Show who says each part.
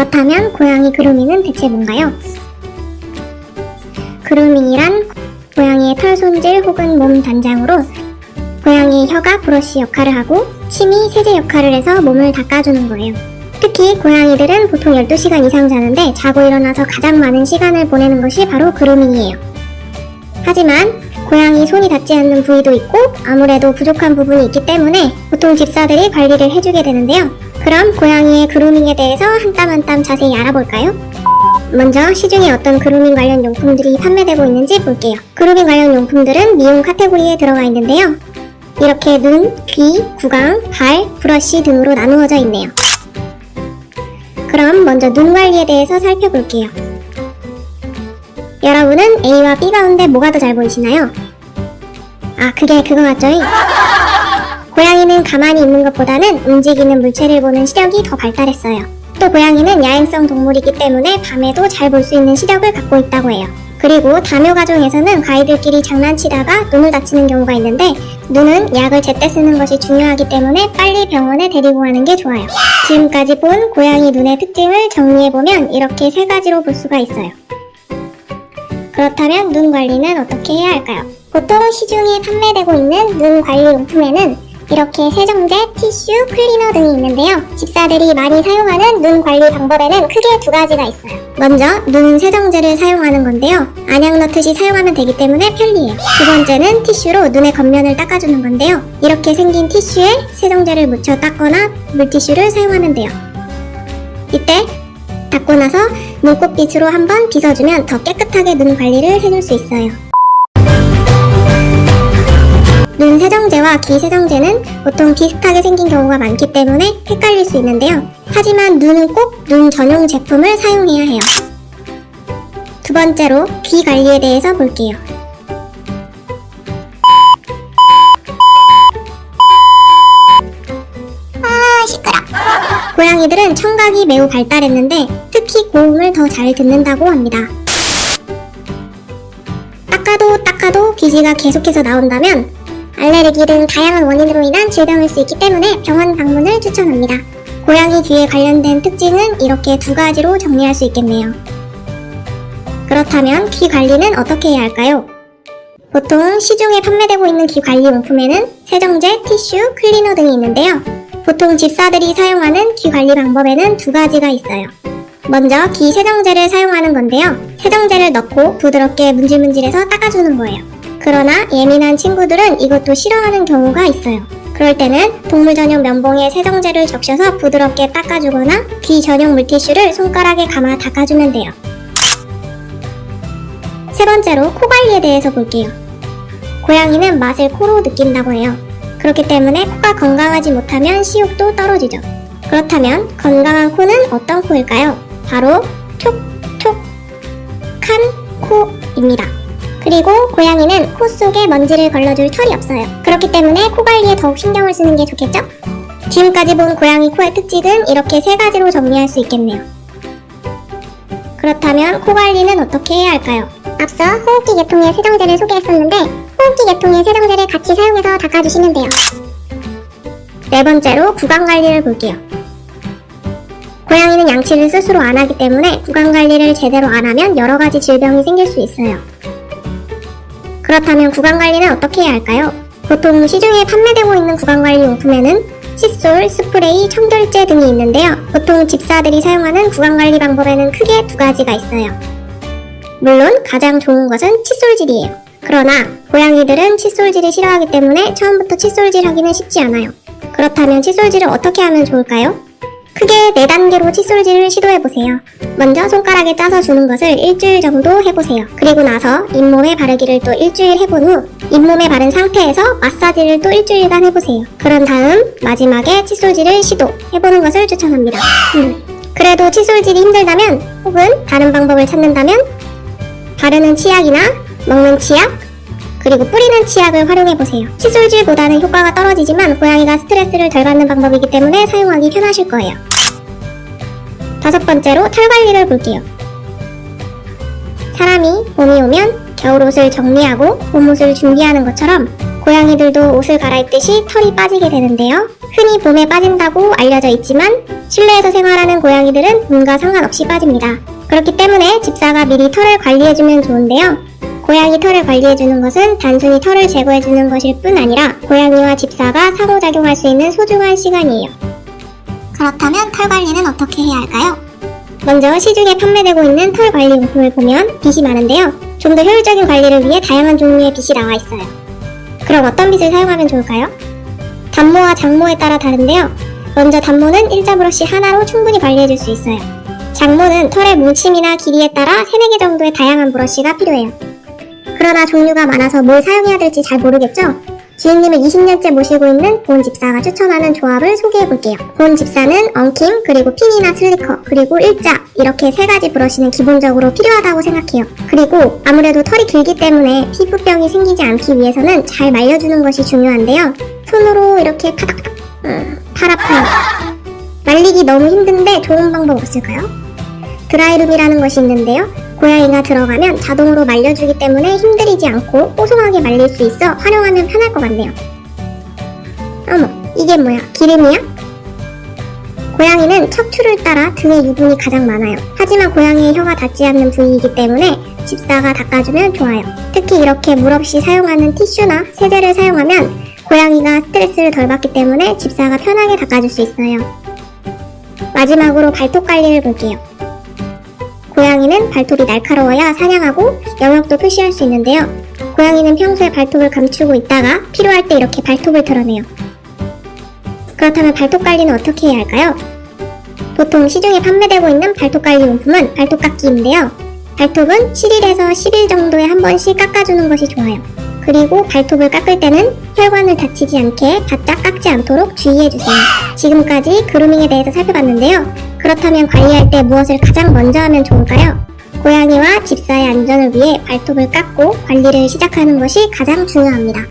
Speaker 1: 그렇다면 고양이 그루밍은 대체 뭔가요? 그루밍이란 고양이의 털 손질 혹은 몸 단장으로 고양이의 혀가 브러쉬 역할을 하고 침이 세제 역할을 해서 몸을 닦아주는 거예요. 특히 고양이들은 보통 12시간 이상 자는데 자고 일어나서 가장 많은 시간을 보내는 것이 바로 그루밍이에요. 하지만 고양이 손이 닿지 않는 부위도 있고 아무래도 부족한 부분이 있기 때문에 보통 집사들이 관리를 해주게 되는데요. 그럼 고양이의 그루밍에 대해서 한 땀 한 땀 자세히 알아볼까요? 먼저 시중에 어떤 그루밍 관련 용품들이 판매되고 있는지 볼게요. 그루밍 관련 용품들은 미용 카테고리에 들어가 있는데요. 이렇게 눈, 귀, 구강, 발, 브러쉬 등으로 나누어져 있네요. 그럼 먼저 눈 관리에 대해서 살펴볼게요. 여러분은 A와 B 가운데 뭐가 더 잘 보이시나요? 아, 그게 그거 맞죠? 고양이는 가만히 있는 것보다는 움직이는 물체를 보는 시력이 더 발달했어요. 또 고양이는 야행성 동물이기 때문에 밤에도 잘 볼 수 있는 시력을 갖고 있다고 해요. 그리고 다묘 가정에서는 가이들끼리 장난치다가 눈을 다치는 경우가 있는데 눈은 약을 제때 쓰는 것이 중요하기 때문에 빨리 병원에 데리고 가는 게 좋아요. 지금까지 본 고양이 눈의 특징을 정리해보면 이렇게 세 가지로 볼 수가 있어요. 그렇다면 눈 관리는 어떻게 해야 할까요? 보통 시중에 판매되고 있는 눈 관리 용품에는 이렇게 세정제, 티슈, 클리너 등이 있는데요. 집사들이 많이 사용하는 눈 관리 방법에는 크게 두 가지가 있어요. 먼저 눈 세정제를 사용하는 건데요. 안약 넣듯이 사용하면 되기 때문에 편리해요. 두 번째는 티슈로 눈의 겉면을 닦아주는 건데요. 이렇게 생긴 티슈에 세정제를 묻혀 닦거나 물티슈를 사용하면 돼요. 이때 닦고 나서 눈곱빗으로 한번 빗어주면 더 깨끗하게 눈 관리를 해줄 수 있어요. 눈 세정제와 귀 세정제는 보통 비슷하게 생긴 경우가 많기 때문에 헷갈릴 수 있는데요. 하지만 눈은 꼭 눈 전용 제품을 사용해야 해요. 두 번째로 귀 관리에 대해서 볼게요. 시끄러. 고양이들은 청각이 매우 발달했는데 특히 고음을 더 잘 듣는다고 합니다. 닦아도 기지가 계속해서 나온다면 알레르기 등 다양한 원인으로 인한 질병일 수 있기 때문에 병원 방문을 추천합니다. 고양이 귀에 관련된 특징은 이렇게 두 가지로 정리할 수 있겠네요. 그렇다면 귀 관리는 어떻게 해야 할까요? 보통 시중에 판매되고 있는 귀 관리 용품에는 세정제, 티슈, 클리너 등이 있는데요. 보통 집사들이 사용하는 귀 관리 방법에는 두 가지가 있어요. 먼저 귀 세정제를 사용하는 건데요. 세정제를 넣고 부드럽게 문질문질해서 닦아주는 거예요. 그러나 예민한 친구들은 이것도 싫어하는 경우가 있어요. 그럴 때는 동물 전용 면봉에 세정제를 적셔서 부드럽게 닦아주거나 귀 전용 물티슈를 손가락에 감아 닦아주면 돼요. 세 번째로 코 관리에 대해서 볼게요. 고양이는 맛을 코로 느낀다고 해요. 그렇기 때문에 코가 건강하지 못하면 식욕도 떨어지죠. 그렇다면 건강한 코는 어떤 코일까요? 바로 촉촉한 코입니다. 그리고 고양이는 코 속에 먼지를 걸러줄 털이 없어요. 그렇기 때문에 코 관리에 더욱 신경을 쓰는 게 좋겠죠? 지금까지 본 고양이 코의 특징은 이렇게 세 가지로 정리할 수 있겠네요. 그렇다면 코 관리는 어떻게 해야 할까요? 앞서 호흡기 계통의 세정제를 소개했었는데 호흡기 계통의 세정제를 같이 사용해서 닦아주시면 돼요. 네 번째로 구강 관리를 볼게요. 고양이는 양치를 스스로 안 하기 때문에 구강 관리를 제대로 안 하면 여러 가지 질병이 생길 수 있어요. 그렇다면 구강 관리는 어떻게 해야 할까요? 보통 시중에 판매되고 있는 구강 관리 용품에는 칫솔, 스프레이, 청결제 등이 있는데요. 보통 집사들이 사용하는 구강 관리 방법에는 크게 두 가지가 있어요. 물론 가장 좋은 것은 칫솔질이에요. 그러나 고양이들은 칫솔질을 싫어하기 때문에 처음부터 칫솔질 하기는 쉽지 않아요. 그렇다면 칫솔질을 어떻게 하면 좋을까요? 크게 4단계로 칫솔질을 시도해보세요. 먼저 손가락에 짜서 주는 것을 일주일 정도 해보세요. 그리고 나서 잇몸에 바르기를 또 일주일 해본 후 잇몸에 바른 상태에서 마사지를 또 일주일간 해보세요. 그런 다음 마지막에 칫솔질을 시도해보는 것을 추천합니다. 그래도 칫솔질이 힘들다면 혹은 다른 방법을 찾는다면 바르는 치약이나 먹는 치약 그리고 뿌리는 치약을 활용해보세요. 칫솔질보다는 효과가 떨어지지만 고양이가 스트레스를 덜 받는 방법이기 때문에 사용하기 편하실 거예요. 다섯 번째로 털 관리를 볼게요. 사람이 봄이 오면 겨울옷을 정리하고 봄옷을 준비하는 것처럼 고양이들도 옷을 갈아입듯이 털이 빠지게 되는데요. 흔히 봄에 빠진다고 알려져 있지만 실내에서 생활하는 고양이들은 봄과 상관없이 빠집니다. 그렇기 때문에 집사가 미리 털을 관리해주면 좋은데요. 고양이 털을 관리해주는 것은 단순히 털을 제거해주는 것일 뿐 아니라 고양이와 집사가 상호작용할 수 있는 소중한 시간이에요. 그렇다면 털 관리는 어떻게 해야 할까요? 먼저 시중에 판매되고 있는 털 관리 용품을 보면 빗이 많은데요. 좀 더 효율적인 관리를 위해 다양한 종류의 빗이 나와 있어요. 그럼 어떤 빗을 사용하면 좋을까요? 단모와 장모에 따라 다른데요. 먼저 단모는 일자 브러쉬 하나로 충분히 관리해줄 수 있어요. 장모는 털의 뭉침이나 길이에 따라 3-4개 정도의 다양한 브러쉬가 필요해요. 그러나 종류가 많아서 뭘 사용해야 될지 잘 모르겠죠? 주인님을 20년째 모시고 있는 본 집사가 추천하는 조합을 소개해볼게요. 본 집사는 엉킴, 그리고 핀이나 슬리커, 그리고 일자 이렇게 3가지 브러쉬는 기본적으로 필요하다고 생각해요. 그리고 아무래도 털이 길기 때문에 피부병이 생기지 않기 위해서는 잘 말려주는 것이 중요한데요. 손으로 이렇게 파닥파닥 팔 아파요. 말리기 너무 힘든데 좋은 방법 없을까요? 드라이룸이라는 것이 있는데요. 고양이가 들어가면 자동으로 말려주기 때문에 힘들이지 않고 뽀송하게 말릴 수 있어 활용하면 편할 것 같네요. 어머, 이게 뭐야? 기름이야? 고양이는 척추를 따라 등의 유분이 가장 많아요. 하지만 고양이의 혀가 닿지 않는 부위이기 때문에 집사가 닦아주면 좋아요. 특히 이렇게 물 없이 사용하는 티슈나 세제를 사용하면 고양이가 스트레스를 덜 받기 때문에 집사가 편하게 닦아줄 수 있어요. 마지막으로 발톱 관리를 볼게요. 고양이는 발톱이 날카로워야 사냥하고 영역도 표시할 수 있는데요. 고양이는 평소에 발톱을 감추고 있다가 필요할 때 이렇게 발톱을 드러내요. 그렇다면 발톱 관리는 어떻게 해야 할까요? 보통 시중에 판매되고 있는 발톱 관리 용품은 발톱 깎기인데요. 발톱은 7일에서 10일 정도에 한 번씩 깎아주는 것이 좋아요. 그리고 발톱을 깎을 때는 혈관을 다치지 않게 바짝 깎지 않도록 주의해주세요. 지금까지 그루밍에 대해서 살펴봤는데요. 그렇다면 관리할 때 무엇을 가장 먼저 하면 좋을까요? 고양이와 집사의 안전을 위해 발톱을 깎고 관리를 시작하는 것이 가장 중요합니다.